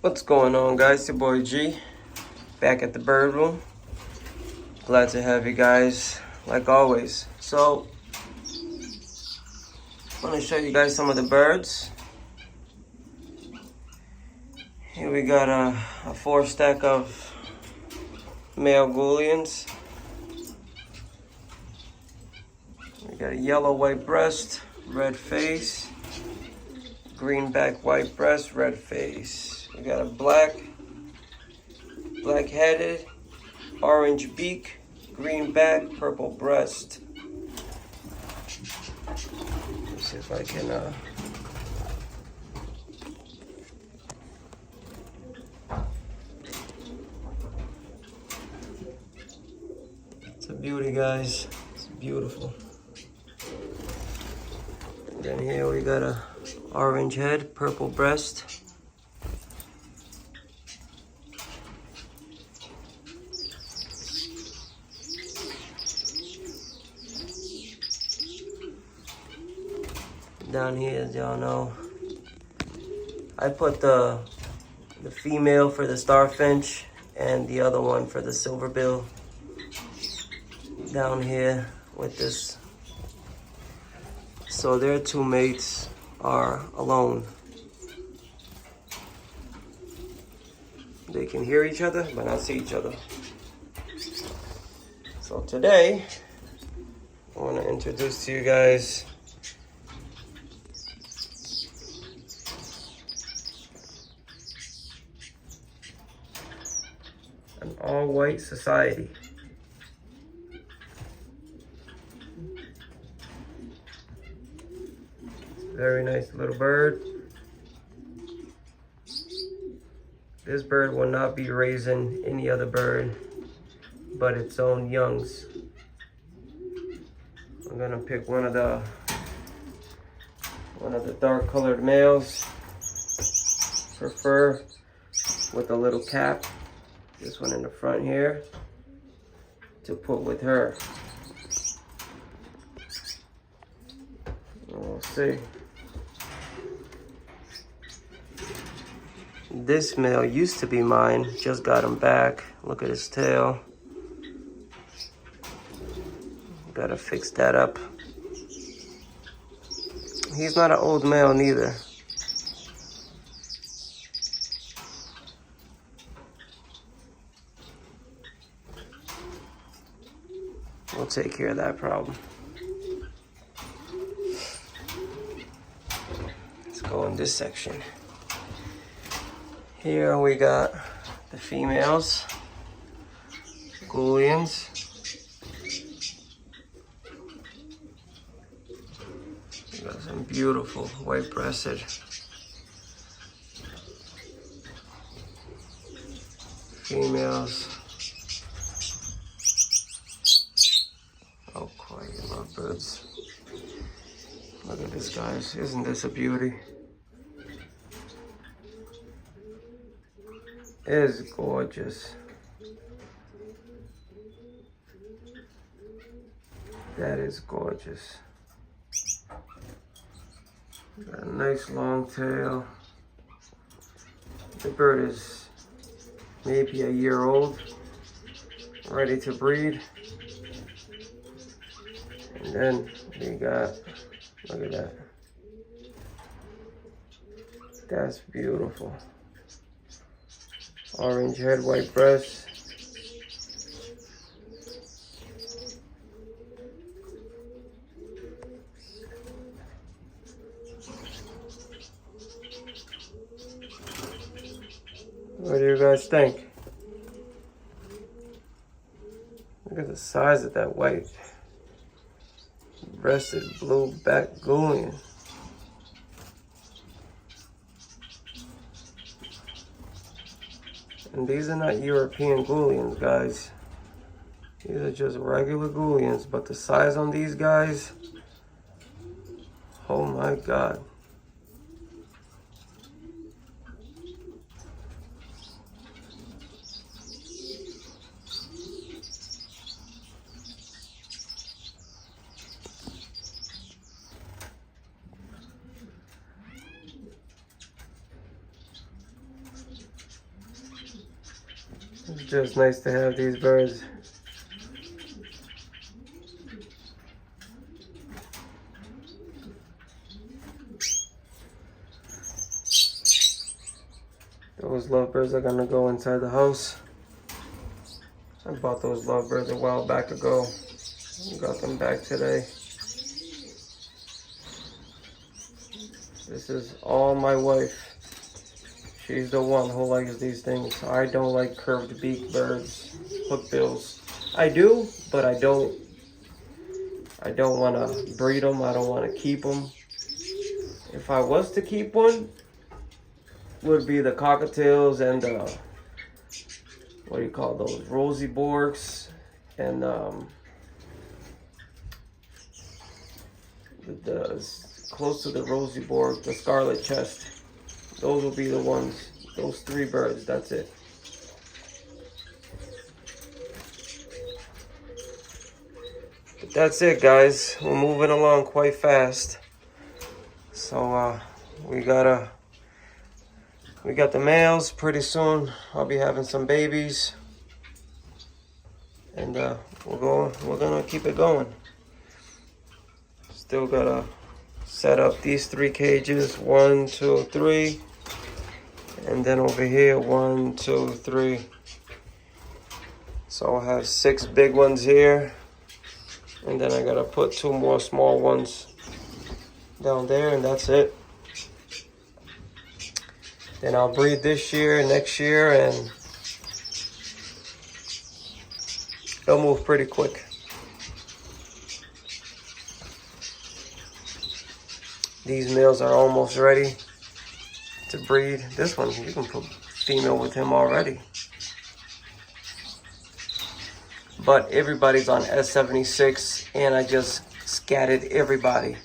What's going on, guys? It's your boy G, back at the bird room. Glad to have you guys, like always. So, I'm going to show you guys some of the birds. Here we got a 4 stack of male Goulians. We got a yellow white breast, red face, green back white breast, red face. We got a black-headed, orange beak, green back, purple breast. Let's see if I can It's a beauty, guys. It's beautiful. And then here we got a orange head, purple breast. Down here, as y'all know, I put the female for the starfinch and the other one for the silverbill down here with this. So their 2 mates are alone. They can hear each other, but not see each other. So today, I want to introduce to you guys an all-white society. Very nice little bird. This bird will not be raising any other bird but its own youngs. I'm gonna pick one of the dark colored males for fur with a little cap. This one in the front here to put with her. We'll see. This male used to be mine, just got him back. Look at his tail. Gotta fix that up. He's not an old male neither. We'll take care of that problem. Let's go in this section. Here we got the females, Goulians. We got some beautiful white-breasted females. Oh, quiet lovebirds. Look at this, guys. Isn't this a beauty? It is gorgeous. That is gorgeous. Got a nice long tail. The bird is maybe a year old, ready to breed. And then we got, look at that. That's beautiful. Orange head, white breast. What do you guys think? Look at the size of that white breasted blue back Goulian. And these are not European Goulians, guys. These are just regular Goulians, but the size on these guys, oh my God. It's just nice to have these birds. Those lovebirds are gonna go inside the house. I bought those lovebirds a while back ago. Got them back today. This is all my wife. She's the one who likes these things. I don't like curved beak birds, hookbills. I do, but I don't want to breed them. I don't want to keep them. If I was to keep one, would be the cockatiels and what do you call those? Rosy Borks and the close to the Rosy Bork, the Scarlet Chest. Those will be the ones. Those 3 birds. That's it. But that's it, guys. We're moving along quite fast. So we got the males. Pretty soon I'll be having some babies, and we're gonna keep it going. Still gotta set up these 3 cages, 1, 2, 3, and then over here 1, 2, 3. So I'll have 6 big ones here, and then I gotta put 2 more small ones down there, and that's it. Then I'll breed this year, next year, and they'll move pretty quick. These males are almost ready to breed. This one, you can put female with him already. But everybody's on S76, and I just scattered everybody.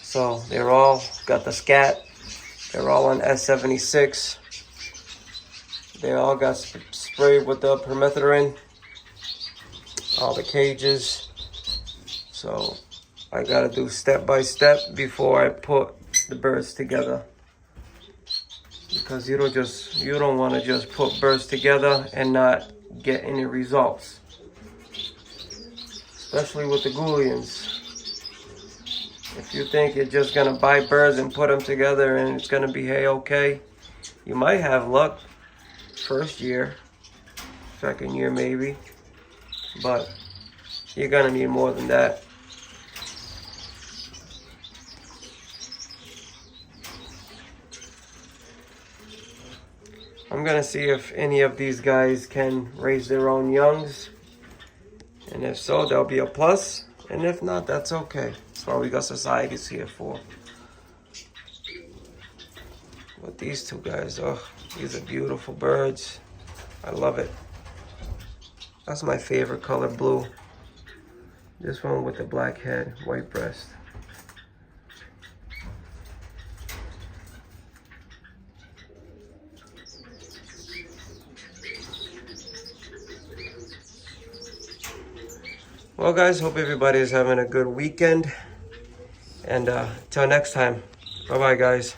So they're all got the scat. They're all on S76. They all got sprayed with the permethrin. All the cages. So I gotta do step by step before I put the birds together. Because you don't want to just put birds together and not get any results. Especially with the Goulians. If you think you're just gonna buy birds and put them together and it's gonna be hey-okay, you might have luck first year, second year maybe, but you're gonna need more than that. I'm gonna see if any of these guys can raise their own youngs, and if so, there'll be a plus, and if not, that's okay. That's what we got societies here for. But these 2 guys, oh, these are beautiful birds. I love it. That's my favorite color, blue. This one with the black head, white breast. Well, guys, hope everybody is having a good weekend. And till next time, bye-bye, guys.